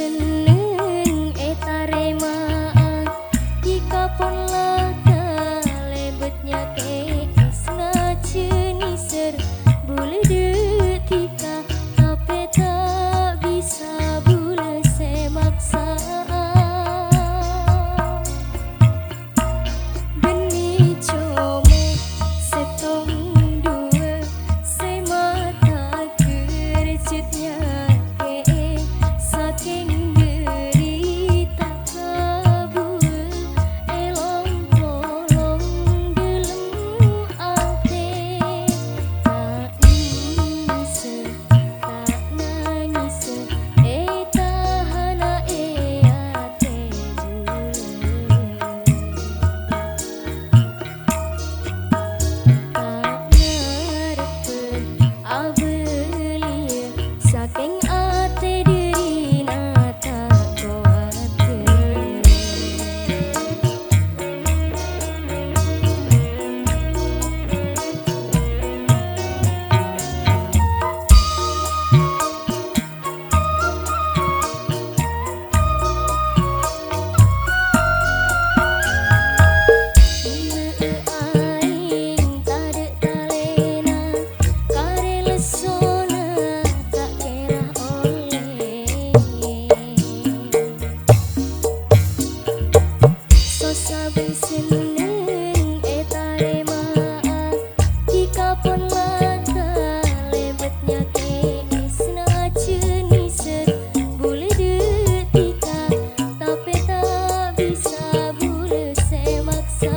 seneng etarema jika pun laka lebetnya ke isna ceniser bule detika tapi tak bisa bule semaksa benih como setong dua semata kerjutnya saking derita kabul elong tolong gelem ate tak nangis tahana ate abelia saking ate dirina tak kuatir aing tade talena kare lesona tak kira oleh so saben seneng etarema jika pun mata lebetnya ke isna ceniser bule detika tapi tak bisa bule semaksa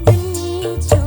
benih